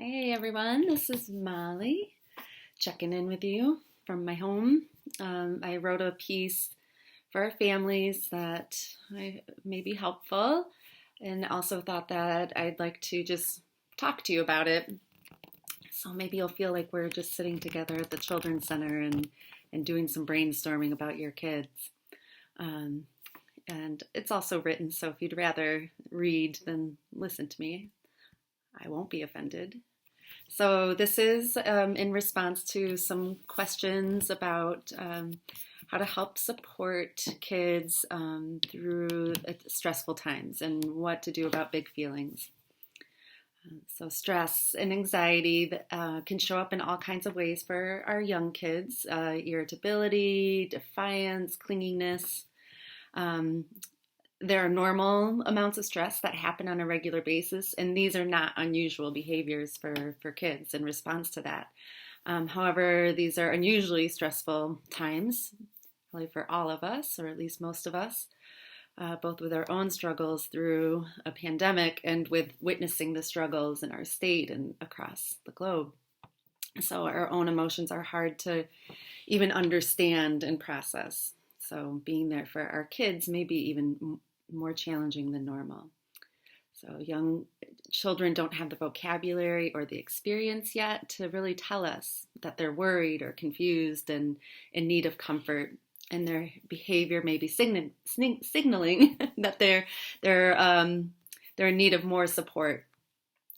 Hey everyone, this is Molly checking in with you from my home. I wrote a piece for our families that may be helpful, and also thought that I'd like to just talk to you about it. So maybe you'll feel like we're just sitting together at the Children's Center and doing some brainstorming about your kids. Um, and it's also written, so if you'd rather read than listen to me, I won't be offended. So this is in response to some questions about how to help support kids through stressful times and what to do about big feelings. So stress and anxiety can show up in all kinds of ways for our young kids: irritability, defiance, clinginess. Um, there are normal amounts of stress that happen on a regular basis, and these are not unusual behaviors for kids in response to that. However, these are unusually stressful times, probably for all of us, or at least most of us, both with our own struggles through a pandemic and with witnessing the struggles in our state and across the globe. So our own emotions are hard to even understand and process. So being there for our kids may be even more challenging than normal. So young children don't have the vocabulary or the experience yet to really tell us that they're worried or confused and in need of comfort. And their behavior may be signaling that they're in need of more support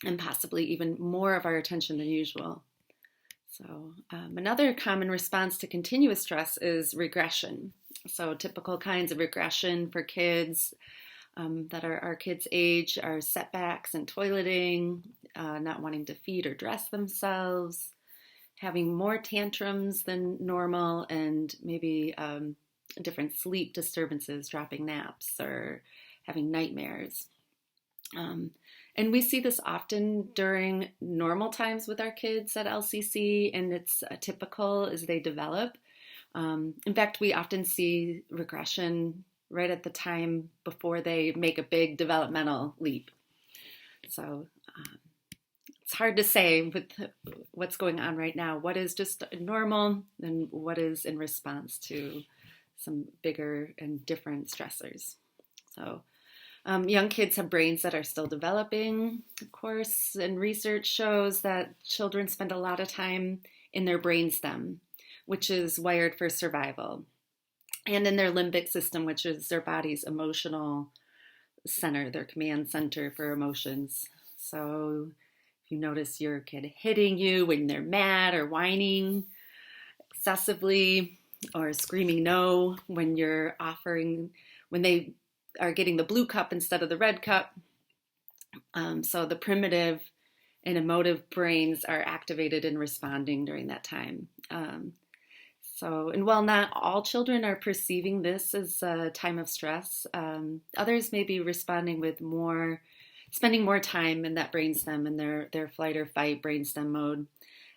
and possibly even more of our attention than usual. So another common response to continuous stress is regression. So typical kinds of regression for kids that are our kids' age are setbacks in toileting, not wanting to feed or dress themselves, having more tantrums than normal, and maybe different sleep disturbances, dropping naps, or having nightmares. And we see this often during normal times with our kids at LCC, and it's typical as they develop. In fact, we often see regression right at the time before they make a big developmental leap. So it's hard to say with what's going on right now, what is just normal and what is in response to some bigger and different stressors. So young kids have brains that are still developing, of course, and research shows that children spend a lot of time in their brainstem, which is wired for survival, and in their limbic system, which is their body's emotional center, their command center for emotions. So if you notice your kid hitting you when they're mad or whining excessively or screaming no when when they are getting the blue cup instead of the red cup. So the primitive and emotive brains are activated and responding during that time. And while not all children are perceiving this as a time of stress, others may be responding with spending more time in that brainstem, in their flight or fight brainstem mode.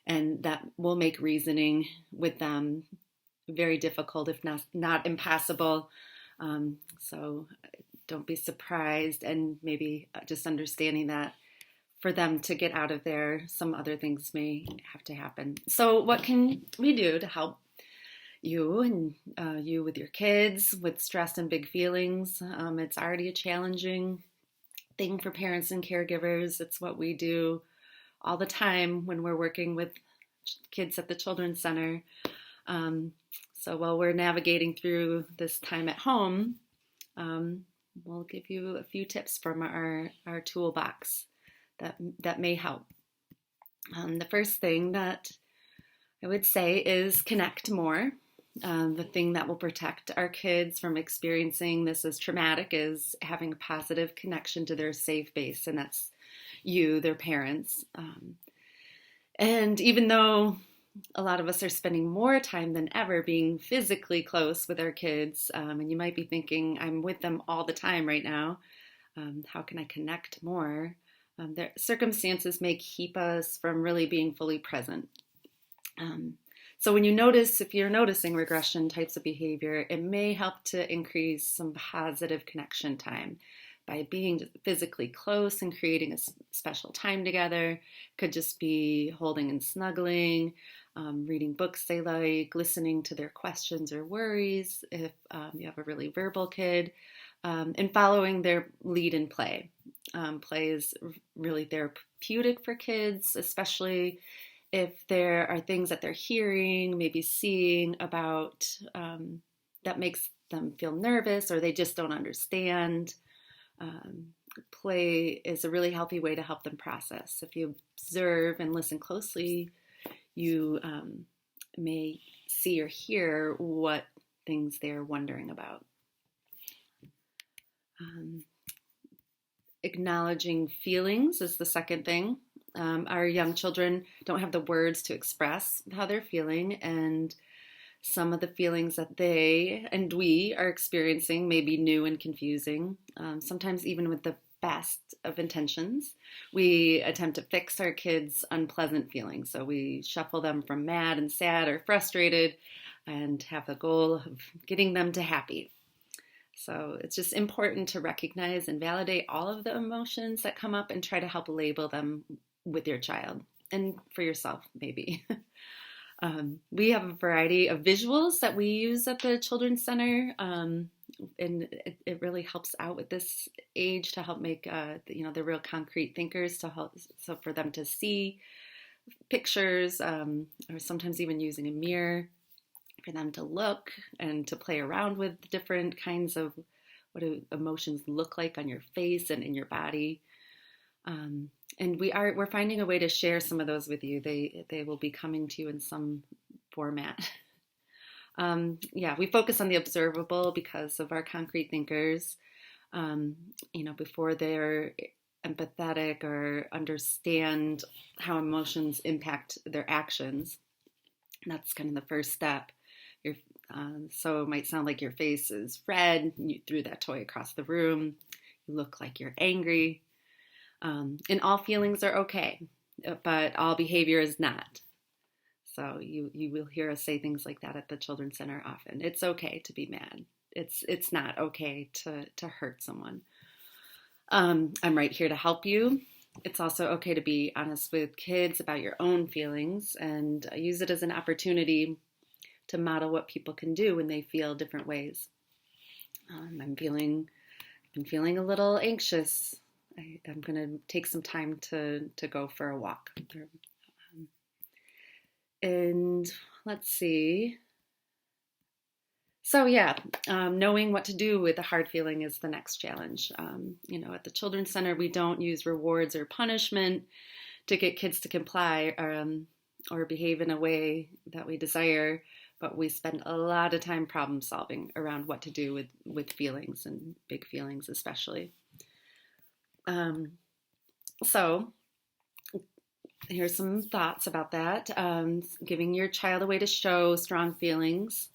And that will make reasoning with them very difficult, if not impossible. So don't be surprised, and maybe just understanding that for them to get out of there, some other things may have to happen. So what can we do to help you and you with your kids with stress and big feelings? It's already a challenging thing for parents and caregivers. It's what we do all the time when we're working with kids at the Children's Center. So while we're navigating through this time at home, we'll give you a few tips from our toolbox that may help. The first thing that I would say is connect more. The thing that will protect our kids from experiencing this as traumatic is having a positive connection to their safe base, and that's you, their parents. And even though a lot of us are spending more time than ever being physically close with our kids, and you might be thinking, I'm with them all the time right now. How can I connect more? Their circumstances may keep us from really being fully present. So if you're noticing regression types of behavior, it may help to increase some positive connection time by being physically close and creating a special time together. Could just be holding and snuggling, reading books they like, listening to their questions or worries if you have a really verbal kid, and following their lead in play. Play is really therapeutic for kids, especially if there are things that they're hearing, maybe seeing about that makes them feel nervous or they just don't understand. Play is a really healthy way to help them process. If you observe and listen closely, you may see or hear what things they're wondering about. Acknowledging feelings is the second thing. Our young children don't have the words to express how they're feeling, and some of the feelings that they and we are experiencing may be new and confusing. Sometimes even with the best of intentions, we attempt to fix our kids' unpleasant feelings. So we shuffle them from mad and sad or frustrated and have the goal of getting them to happy. So it's just important to recognize and validate all of the emotions that come up and try to help label them with your child and for yourself, maybe. We have a variety of visuals that we use at the Children's Center, and it really helps out with this age to help make, they're real concrete thinkers to help, so for them to see pictures, or sometimes even using a mirror for them to look and to play around with different kinds of what do emotions look like on your face and in your body. And we're finding a way to share some of those with you. They will be coming to you in some format. We focus on the observable because of our concrete thinkers. Before they're empathetic or understand how emotions impact their actions. That's kind of the first step. So it might sound like your face is red, you threw that toy across the room, you look like you're angry. And all feelings are okay, but all behavior is not. So you will hear us say things like that at the Children's Center often. It's okay to be mad. It's not okay to hurt someone. I'm right here to help you. It's also okay to be honest with kids about your own feelings and use it as an opportunity to model what people can do when they feel different ways. I'm feeling a little anxious. I'm going to take some time to go for a walk. And let's see. So knowing what to do with a hard feeling is the next challenge. At the Children's Center, we don't use rewards or punishment to get kids to comply or behave in a way that we desire, but we spend a lot of time problem solving around what to do with feelings and big feelings especially. So here's some thoughts about that. Giving your child a way to show strong feelings.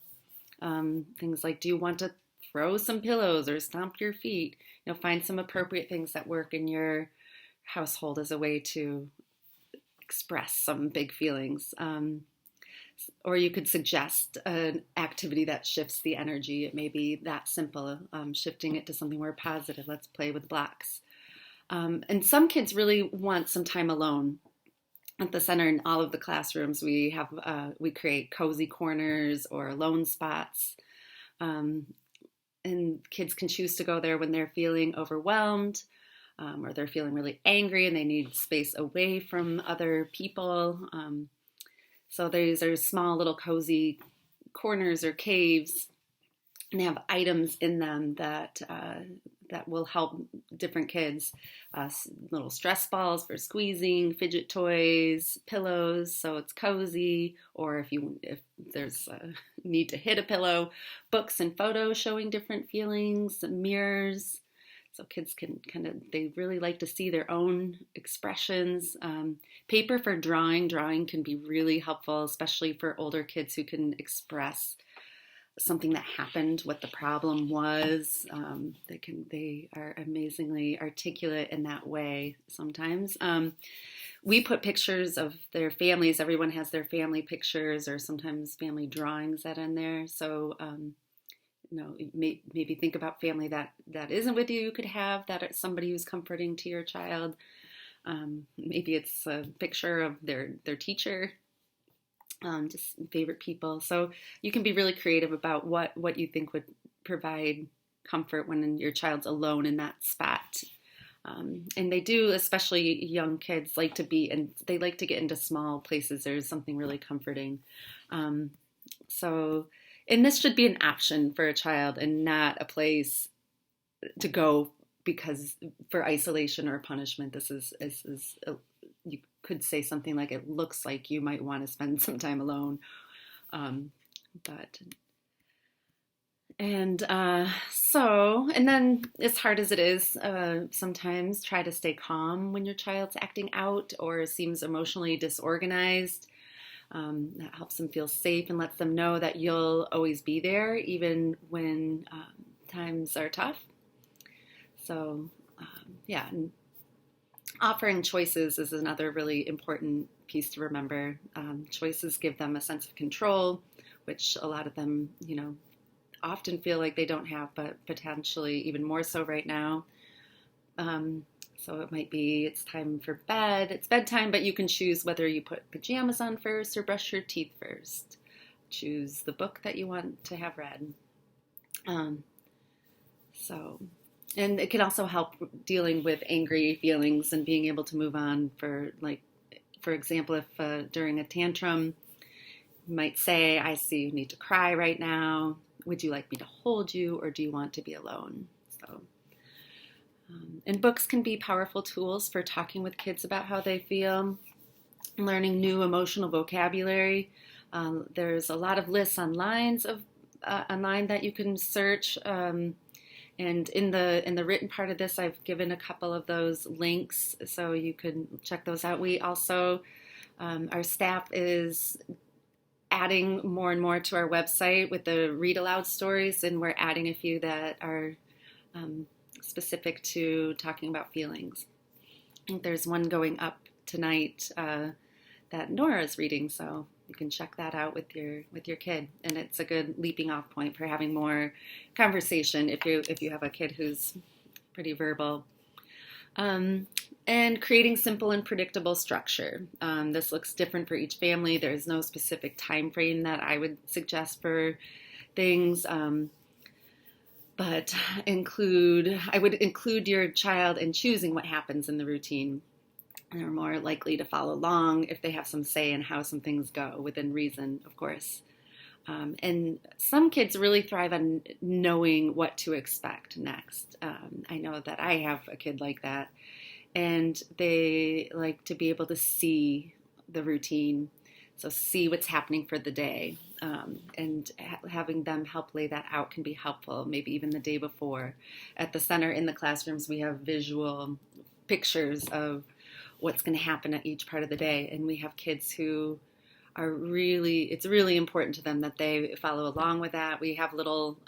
Things like, do you want to throw some pillows or stomp your feet? Find some appropriate things that work in your household as a way to express some big feelings. Or you could suggest an activity that shifts the energy. It may be that simple, shifting it to something more positive. Let's play with blocks. And some kids really want some time alone. At the center, in all of the classrooms, we create cozy corners or alone spots. And kids can choose to go there when they're feeling overwhelmed, or they're feeling really angry and they need space away from other people. So these are small little cozy corners or caves, and they have items in them that will help different kids. Little stress balls for squeezing, fidget toys, pillows, so it's cozy. Or if there's a need to hit a pillow, books and photos showing different feelings, mirrors. So kids can they really like to see their own expressions. Paper for drawing. Drawing can be really helpful, especially for older kids who can express something that happened, what the problem was. They are amazingly articulate in that way sometimes. We put pictures of their families. Everyone has their family pictures or sometimes family drawings that are in there. So maybe think about family that isn't with you could have, that it's somebody who's comforting to your child. Maybe it's a picture of their teacher, just favorite people. So you can be really creative about what you think would provide comfort when your child's alone in that spot. And they do, especially young kids, like to be, and they like to get into small places. There's something really comforting. So, and this should be an option for a child and not a place to go because for isolation or punishment. This is you could say something like, it looks like you might want to spend some time alone. But and and then as hard as it is, sometimes try to stay calm when your child's acting out or seems emotionally disorganized. That helps them feel safe and lets them know that you'll always be there, even when times are tough. So, and offering choices is another really important piece to remember. Choices give them a sense of control, which a lot of them, often feel like they don't have, but potentially even more so right now. So it might be it's time for bed, it's bedtime, but you can choose whether you put pajamas on first or brush your teeth first. Choose the book that you want to have read. And it can also help dealing with angry feelings and being able to move on. For example, if during a tantrum, you might say, I see you need to cry right now. Would you like me to hold you, or do you want to be alone? So, and books can be powerful tools for talking with kids about how they feel, learning new emotional vocabulary. There's a lot of lists online that you can search. And in the written part of this, I've given a couple of those links, so you can check those out. We also, our staff is adding more and more to our website with the read aloud stories, and we're adding a few that are specific to talking about feelings. I think there's one going up tonight that Nora's reading, so you can check that out with your kid, and it's a good leaping off point for having more conversation if you have a kid who's pretty verbal. And creating simple and predictable structure. This looks different for each family. There's no specific time frame that I would suggest for things, but I would include your child in choosing what happens in the routine. They're more likely to follow along if they have some say in how some things go, within reason, of course. And some kids really thrive on knowing what to expect next. I know that I have a kid like that, and they like to be able to see the routine, so see what's happening for the day. And having them help lay that out can be helpful, maybe even the day before. At the center in the classrooms, we have visual pictures of what's going to happen at each part of the day. And we have kids who it's really important to them that they follow along with that. We have little,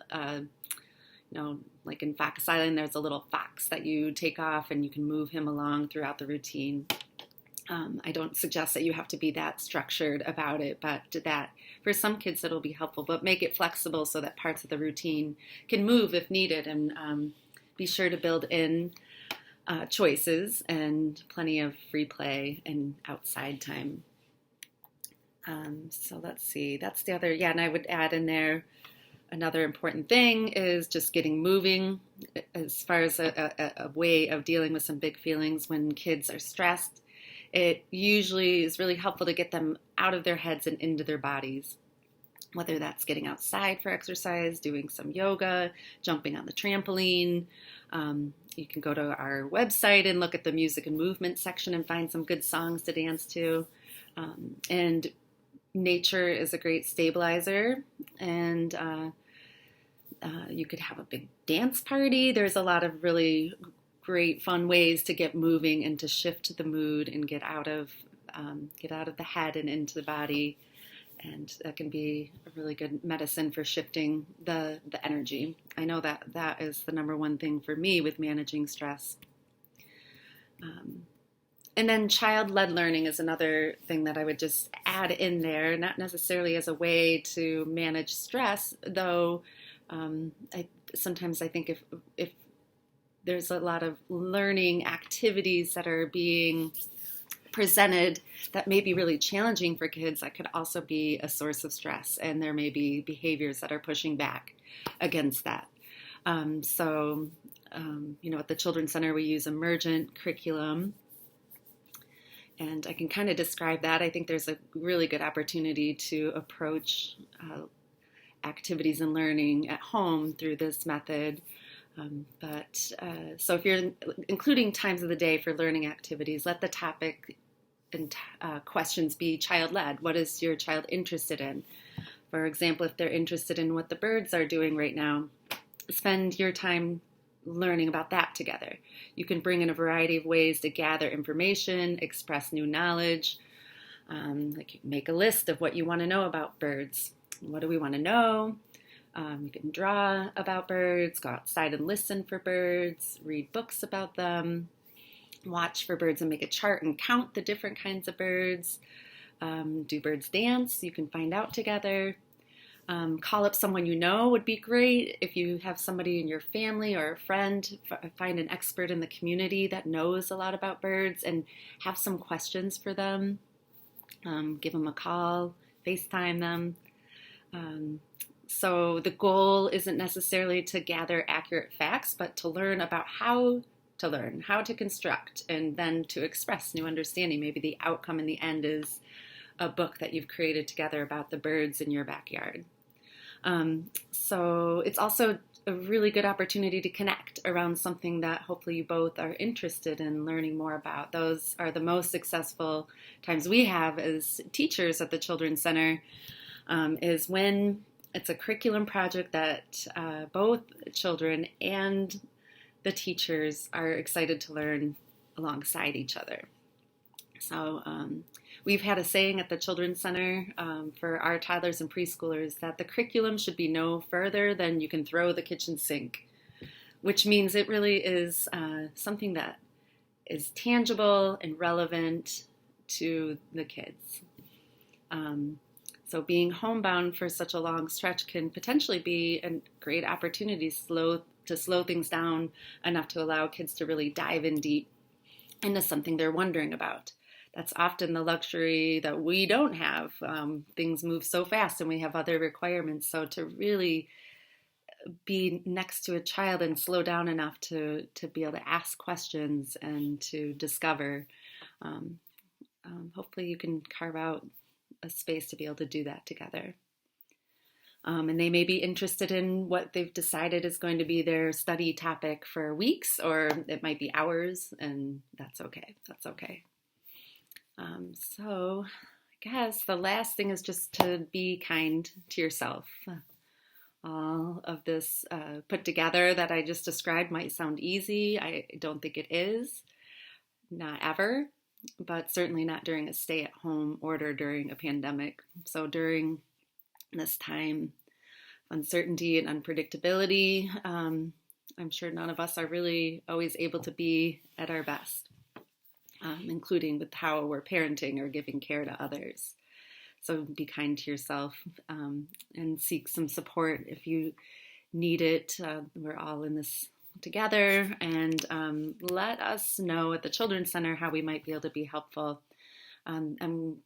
like in Fox Island, there's a little fox that you take off and you can move him along throughout the routine. I don't suggest that you have to be that structured about it, but that for some kids it'll be helpful, but make it flexible so that parts of the routine can move if needed, and be sure to build in choices and plenty of free play and outside time. So let's see, that's the other, and I would add in there, another important thing is just getting moving as far as a way of dealing with some big feelings when kids are stressed. It usually is really helpful to get them out of their heads and into their bodies, whether that's getting outside for exercise, doing some yoga, jumping on the trampoline. You can go to our website and look at the music and movement section and find some good songs to dance to. And nature is a great stabilizer, and you could have a big dance party. There's a lot of really great fun ways to get moving and to shift the mood and get out of the head and into the body. And that can be a really good medicine for shifting the energy. I know that is the number one thing for me with managing stress. And then child-led learning is another thing that I would just add in there, not necessarily as a way to manage stress, though Sometimes I think if there's a lot of learning activities that are being presented that may be really challenging for kids, that could also be a source of stress, and there may be behaviors that are pushing back against that. At the Children's Center, we use emergent curriculum, and I can kind of describe that. I think there's a really good opportunity to approach activities and learning at home through this method. So if you're including times of the day for learning activities, let the topic and questions be child-led. What is your child interested in? For example, if they're interested in what the birds are doing right now, spend your time learning about that together. You can bring in a variety of ways to gather information, express new knowledge, like make a list of what you want to know about birds. What do we want to know? You can draw about birds, go outside and listen for birds, read books about them, watch for birds and make a chart and count the different kinds of birds. Do birds dance? You can find out together. Call up someone you know would be great. If you have somebody in your family or a friend, find an expert in the community that knows a lot about birds and have some questions for them. Give them a call, FaceTime them. So the goal isn't necessarily to gather accurate facts, but to learn about how to learn, how to construct, and then to express new understanding. Maybe the outcome in the end is a book that you've created together about the birds in your backyard. So it's also a really good opportunity to connect around something that hopefully you both are interested in learning more about. Those are the most successful times we have as teachers at the Children's Center, is when it's a curriculum project that both children and the teachers are excited to learn alongside each other. So we've had a saying at the Children's Center for our toddlers and preschoolers that the curriculum should be no further than you can throw the kitchen sink, which means it really is something that is tangible and relevant to the kids. So being homebound for such a long stretch can potentially be a great opportunity to slow things down enough to allow kids to really dive in deep into something they're wondering about. That's often the luxury that we don't have. Things move so fast and we have other requirements. So to really be next to a child and slow down enough to be able to ask questions and to discover, hopefully you can carve out a space to be able to do that together. And they may be interested in what they've decided is going to be their study topic for weeks, or it might be hours, and that's okay. That's okay. So I guess the last thing is just to be kind to yourself. All of this put together that I just described might sound easy. I don't think it is. Not ever. But certainly not during a stay-at-home order during a pandemic. So during this time of uncertainty and unpredictability, I'm sure none of us are really always able to be at our best, including with how we're parenting or giving care to others. So be kind to yourself and seek some support if you need it. We're all in this together, and let us know at the Children's Center how we might be able to be helpful. And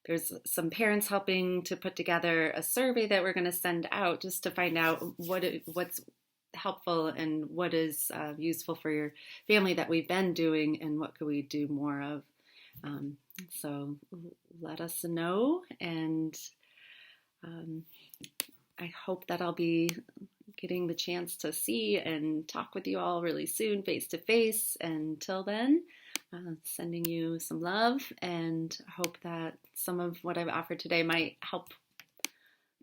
there's some parents helping to put together a survey that we're going to send out just to find out what's helpful and what is useful for your family that we've been doing and what could we do more of. So let us know, and I hope that I'll be getting the chance to see and talk with you all really soon, face to face. Until then, sending you some love and hope that some of what I've offered today might help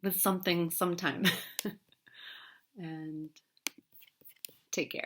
with something sometime. And take care.